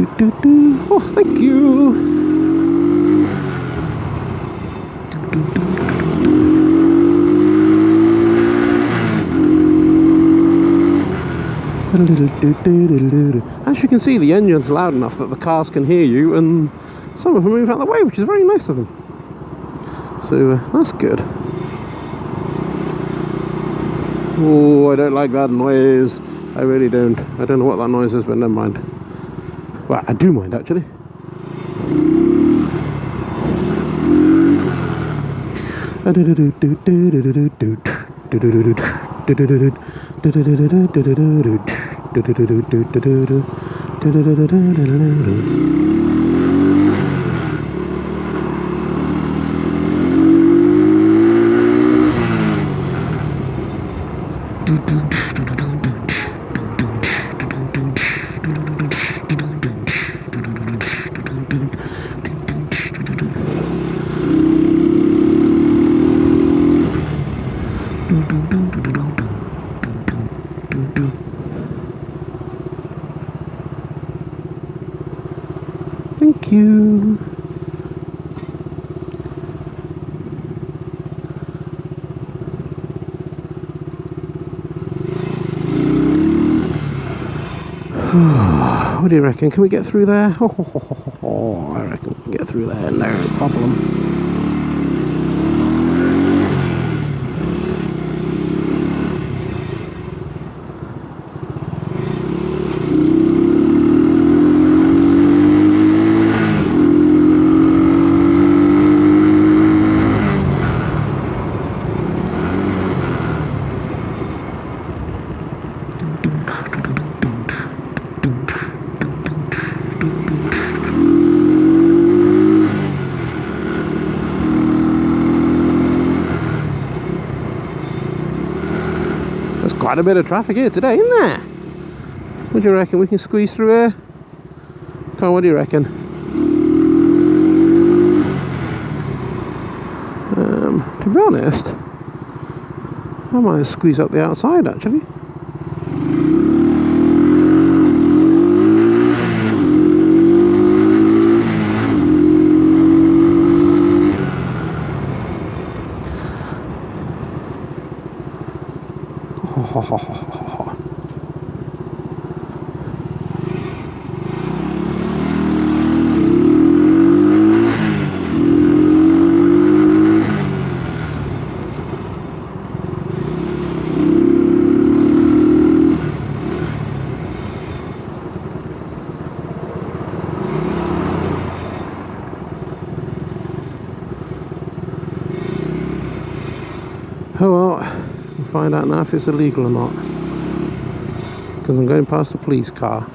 Oh, thank you. As you can see, the engine's loud enough that the cars can hear you, and some of them move out of the way, which is very nice of them. So that's good. Oh, I don't like that noise. I really don't. I don't know what that noise is, but never mind. Well, I do mind actually. Thank you. What do you reckon? Can we get through there? Oh, I reckon we can get through there, no problem. There's quite a bit of traffic here today, isn't there? What do you reckon? We can squeeze through here? Come on, what do you reckon? To be honest, I might squeeze up the outside actually. Oh well, we'll find out now if it's illegal or not, because I'm going past a police car.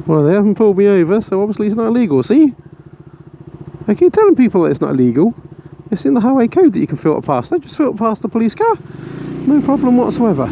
Well, they haven't pulled me over, so obviously it's not illegal, see? I keep telling people that it's not illegal. It's in the highway code that you can filter past. I just filter past the police car. No problem whatsoever.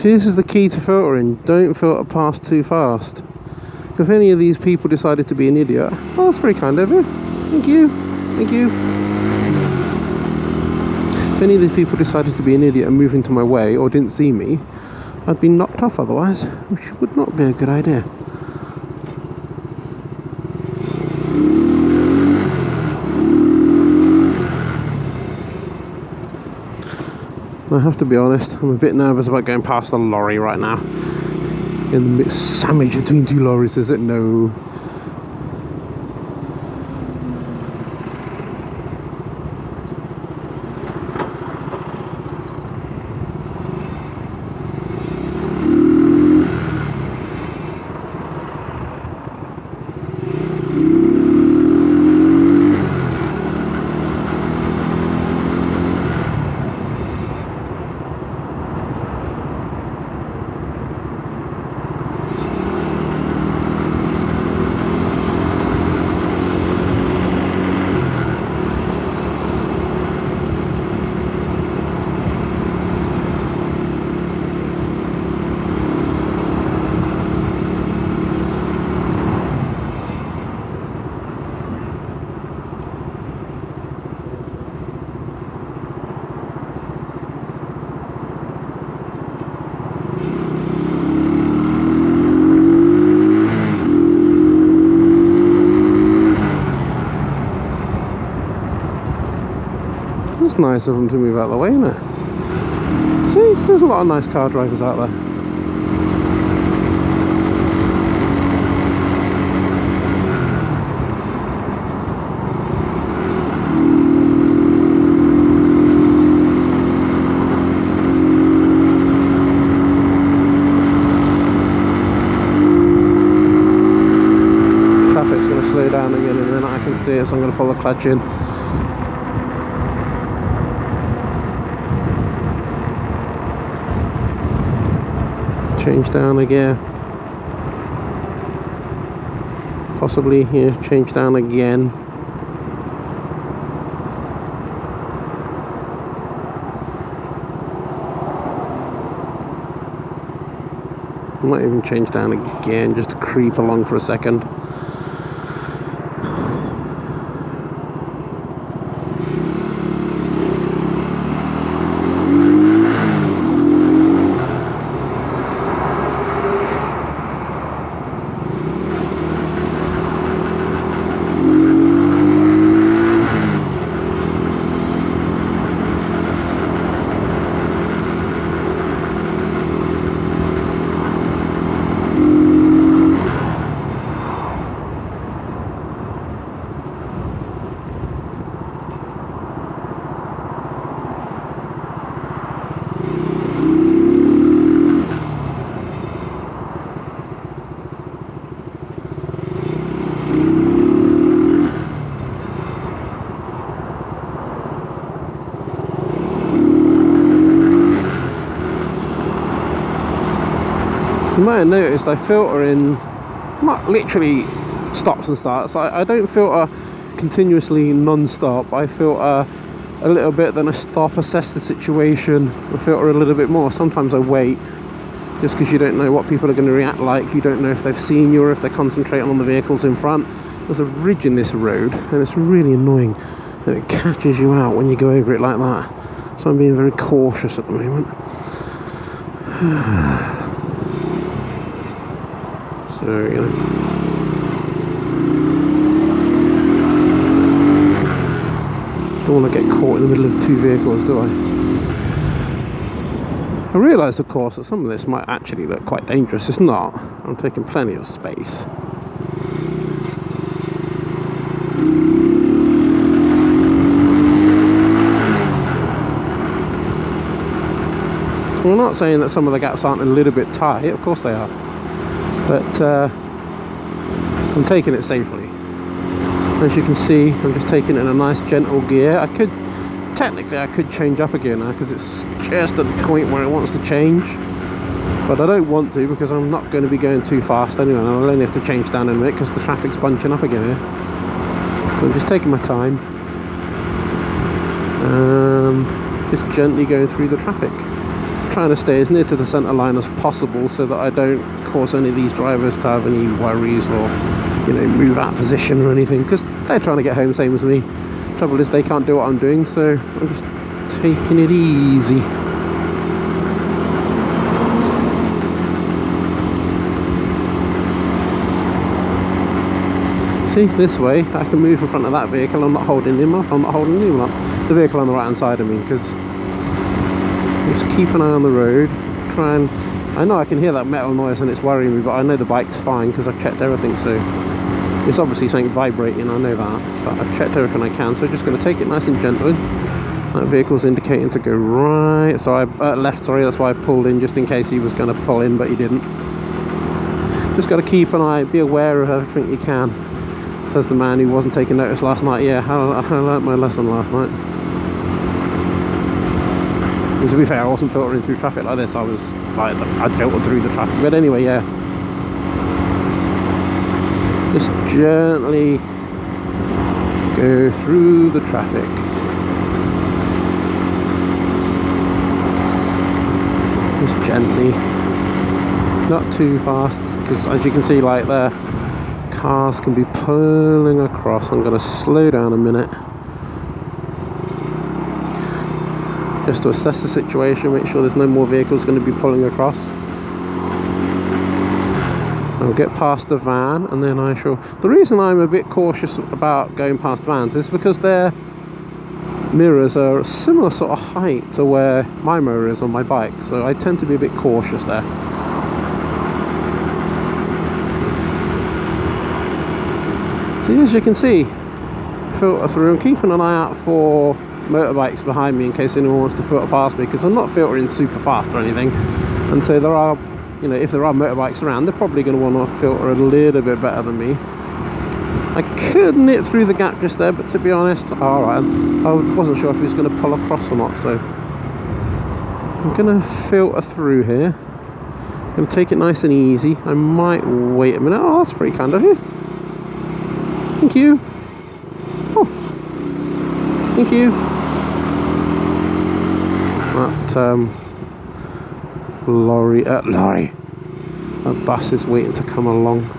See, this is the key to filtering. Don't filter past too fast. If any of these people decided to be an idiot, oh, that's very kind of you. Thank you. Thank you. If any of these people decided to be an idiot and move into my way or didn't see me, I'd be knocked off otherwise, which would not be a good idea. I have to be honest, I'm a bit nervous about going past the lorry right now. In the mix, sandwich between two lorries, is it? No. It's nice of them to move out of the way, isn't it? See, there's a lot of nice car drivers out there. Traffic's going to slow down again and then I can see it, so I'm going to pull the clutch in. Change down a gear, possibly here, change down again. I might even change down again just to creep along for a second. You might have noticed I filter in, not literally stops and starts, I don't filter continuously non-stop. I filter a little bit, then I stop, assess the situation, I filter a little bit more. Sometimes I wait, just because you don't know what people are going to react like, you don't know if they've seen you or if they're concentrating on the vehicles in front. There's a ridge in this road and it's really annoying and it catches you out when you go over it like that. So I'm being very cautious at the moment. So, you know, don't want to get caught in the middle of two vehicles, do I? I realise, of course, that some of this might actually look quite dangerous. It's not. I'm taking plenty of space. I'm not saying that some of the gaps aren't a little bit tight. Of course they are. But I'm taking it safely. As you can see, I'm just taking it in a nice gentle gear. Technically I could change up again now because it's just at the point where it wants to change, but I don't want to because I'm not going to be going too fast anyway, and I'll only have to change down in a minute because the traffic's bunching up again here. So I'm just taking my time and just gently going through the traffic, trying to stay as near to the centre line as possible so that I don't cause any of these drivers to have any worries or, you know, move out of position or anything, because they're trying to get home same as me. Trouble is they can't do what I'm doing, so I'm just taking it easy. See, this way I can move in front of that vehicle. I'm not holding him up, I'm not holding him up. The vehicle on the right hand side of me, because just keep an eye on the road. Try and, I know I can hear that metal noise and it's worrying me, but I know the bike's fine because I've checked everything. So it's obviously something vibrating, I know that, but I've checked everything I can. So just going to take it nice and gently. That vehicle's indicating to go right, so I left, sorry, that's why I pulled in, just in case he was going to pull in, but he didn't. Just got to keep an eye, be aware of everything you can, says the man who wasn't taking notice last night. Yeah, I learnt my lesson last night. And to be fair, I wasn't filtering through traffic like this, I'd filtered through the traffic, but anyway, yeah. Just gently go through the traffic. Just gently, not too fast, because as you can see, like there, cars can be pulling across. I'm going to slow down a minute just to assess the situation, make sure there's no more vehicles going to be pulling across. I'll get past the van and then I shall... The reason I'm a bit cautious about going past vans is because their mirrors are a similar sort of height to where my mirror is on my bike, so I tend to be a bit cautious there. So as you can see, filter through. I'm keeping an eye out for motorbikes behind me in case anyone wants to filter past me, because I'm not filtering super fast or anything, and so there are, you know, if there are motorbikes around, they're probably going to want to filter a little bit better than me. I could nip through the gap just there, but to be honest, alright, I wasn't sure if he was going to pull across or not, so I'm going to filter through here. I'm going to take it nice and easy. I might wait a minute. Oh, that's very kind of you. Thank you. Oh, thank you. That lorry, that bus is waiting to come along.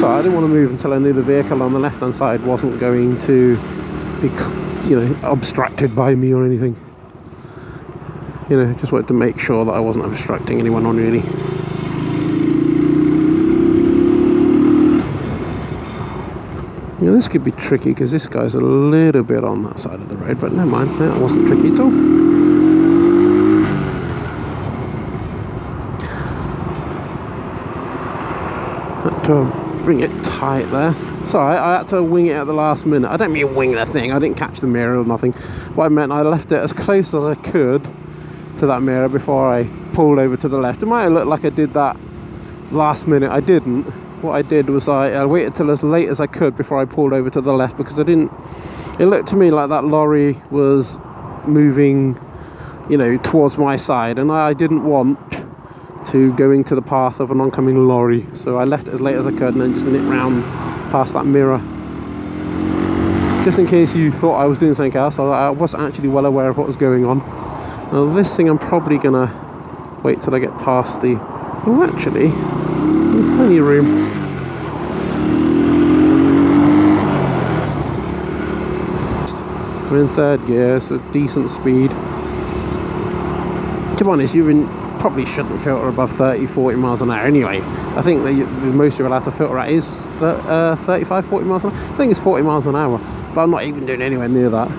I didn't want to move until I knew the vehicle on the left hand side wasn't going to be, you know, obstructed by me or anything. You know, just wanted to make sure that I wasn't obstructing anyone on really. You know, this could be tricky because this guy's a little bit on that side of the road, but never mind, that wasn't tricky at all. Had to bring it tight there. Sorry, I had to wing it at the last minute. I don't mean wing the thing, I didn't catch the mirror or nothing. What I meant, I left it as close as I could to that mirror before I pulled over to the left. It might have looked like I did that last minute, I didn't. What I did was I waited till as late as I could before I pulled over to the left, because I didn't, it looked to me like that lorry was moving, you know, towards my side, and I didn't want to go into the path of an oncoming lorry, so I left it as late as I could and then just nipped round past that mirror, just in case you thought I was doing something else. I was actually well aware of what was going on. Now this thing I'm probably gonna wait till I get past the, well actually, there's plenty of room. We're in third gear, so decent speed. To be honest, probably shouldn't filter above 30-40 miles an hour anyway. I think the most you're allowed to filter at is 35-40 miles an hour. I think it's 40 miles an hour, but I'm not even doing anywhere near that.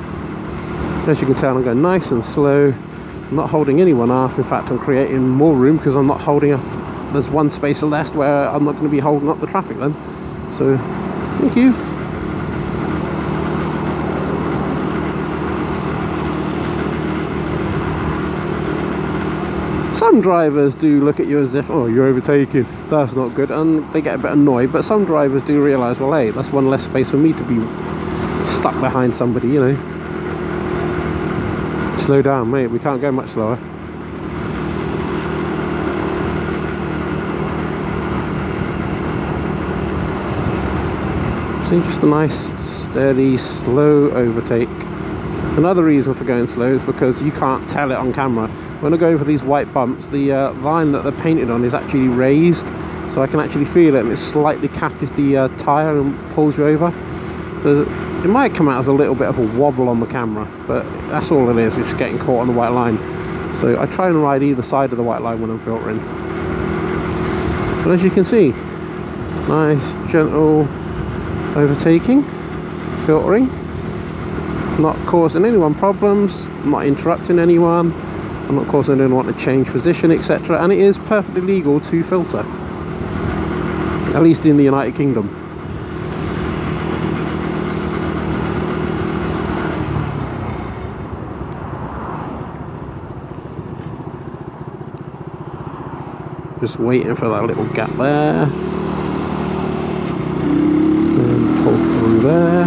As you can tell, I'm going nice and slow. I'm not holding anyone up. In fact, I'm creating more room because I'm not holding up. There's one space left where I'm not going to be holding up the traffic then. So, thank you. Some drivers do look at you as if, oh, you're overtaking, that's not good, and they get a bit annoyed, but some drivers do realise, well, hey, that's one less space for me to be stuck behind somebody, you know. Slow down, mate, we can't go much slower. See, just a nice, steady, slow overtake. Another reason for going slow is because you can't tell it on camera. When I go over these white bumps, the line that they're painted on is actually raised, so I can actually feel it, and it slightly catches the tyre and pulls you over. So it might come out as a little bit of a wobble on the camera, but that's all it is, it's just getting caught on the white line. So I try and ride either side of the white line when I'm filtering. But as you can see, nice gentle overtaking, filtering, not causing anyone problems, not interrupting anyone, I'm not causing anyone to change position, etc. And it is perfectly legal to filter, at least in the United Kingdom. Just waiting for that little gap there, and pull through there.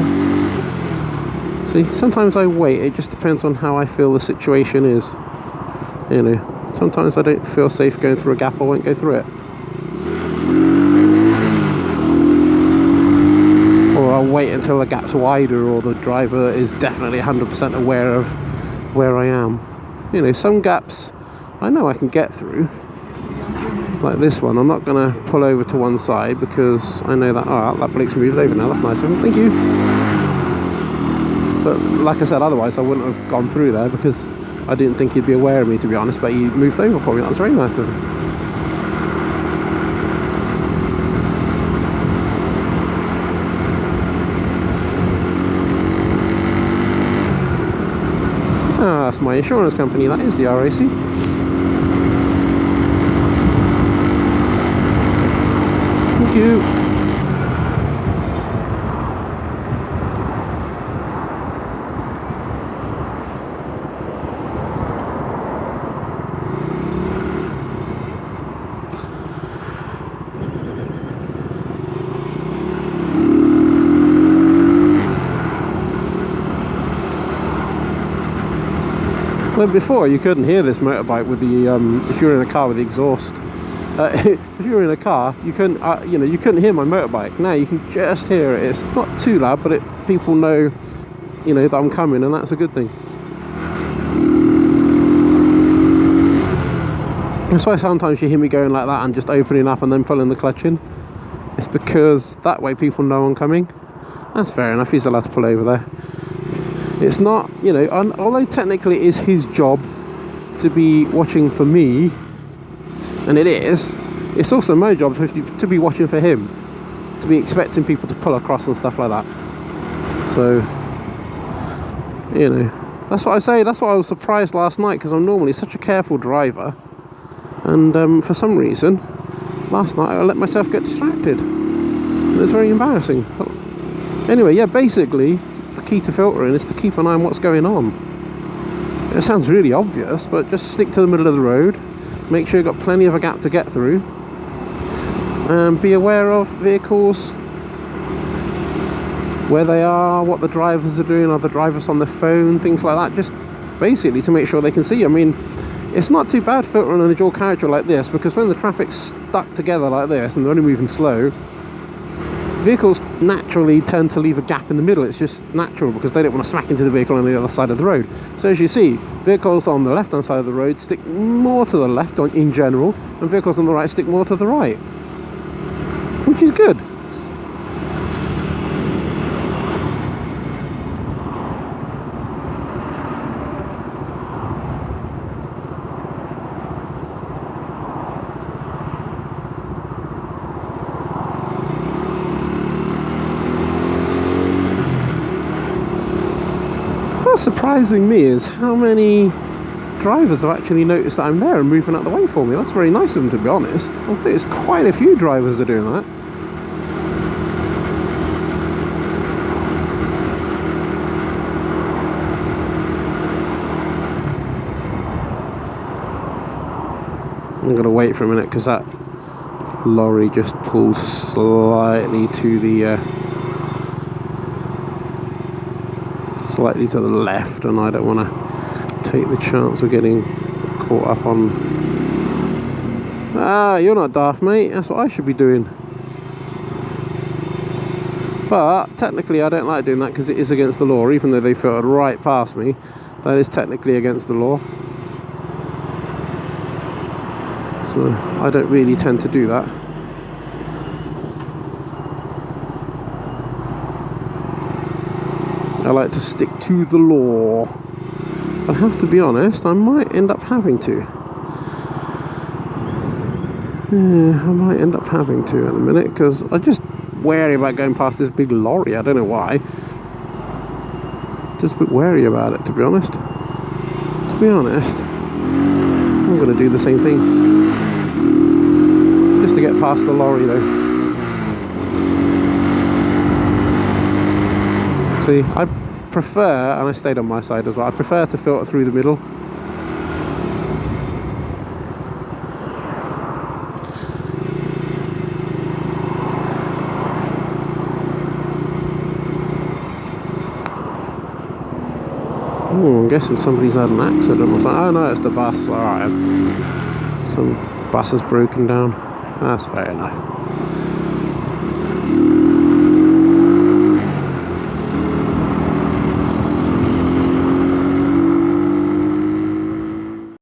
See, sometimes I wait, it just depends on how I feel the situation is. You know, sometimes I don't feel safe going through a gap, I won't go through it. Or I'll wait until the gap's wider, or the driver is definitely 100% aware of where I am. You know, some gaps I know I can get through. Like this one, I'm not going to pull over to one side because I know that, oh, that blake's moved over now, that's nice of him, thank you. But like I said, otherwise I wouldn't have gone through there because I didn't think he'd be aware of me, to be honest, but he moved over for me, that was very nice of him. Ah, that's my insurance company, that is the RAC. Thank you. Well, before you couldn't hear this motorbike with the if you were in a car with the exhaust. If you were in a car, you couldn't, you know, you couldn't hear my motorbike. Now you can just hear it. It's not too loud, but people know, you know, that I'm coming, and that's a good thing. That's why sometimes you hear me going like that and just opening up and then pulling the clutch in. It's because that way people know I'm coming. That's fair enough. He's allowed to pull over there. It's not, you know, although technically it is his job to be watching for me. And it is, it's also my job to be watching for him, to be expecting people to pull across and stuff like that. So, you know, that's what I say, that's why I was surprised last night, because I'm normally such a careful driver, and for some reason, last night I let myself get distracted. It was very embarrassing. But anyway, yeah, basically, the key to filtering is to keep an eye on what's going on. It sounds really obvious, but just stick to the middle of the road. Make sure you've got plenty of a gap to get through, and be aware of vehicles, where they are, what the drivers are doing, are the drivers on their phone, things like that, just basically to make sure they can see you. I mean, it's not too bad filtering on a dual carriageway like this, because when the traffic's stuck together like this and they're only moving slow, vehicles naturally tend to leave a gap in the middle. It's just natural because they don't want to smack into the vehicle on the other side of the road. So as you see, vehicles on the left hand side of the road stick more to the left in general, and vehicles on the right stick more to the right, which is good. What's surprising me is how many drivers have actually noticed that I'm there and moving out the way for me. That's very nice of them, to be honest. I think there's quite a few drivers that are doing that. I'm going to wait for a minute because that lorry just pulls slightly to the left, and I don't want to take the chance of getting caught up on. Ah, you're not daft, mate. That's what I should be doing. But technically I don't like doing that because it is against the law. Even though they filtered right past me, that is technically against the law. So I don't really tend to do that. I like to stick to the law. I have to be honest, I might end up having to. Yeah, I might end up having to in a minute, because I'm just wary about going past this big lorry. I don't know why. Just a bit wary about it, to be honest. To be honest, I'm going to do the same thing. Just to get past the lorry, though. See, I prefer, and I stayed on my side as well, I prefer to filter through the middle. Oh, I'm guessing somebody's had an accident or something. Oh no, it's the bus. Alright. Some bus has broken down. That's fair enough.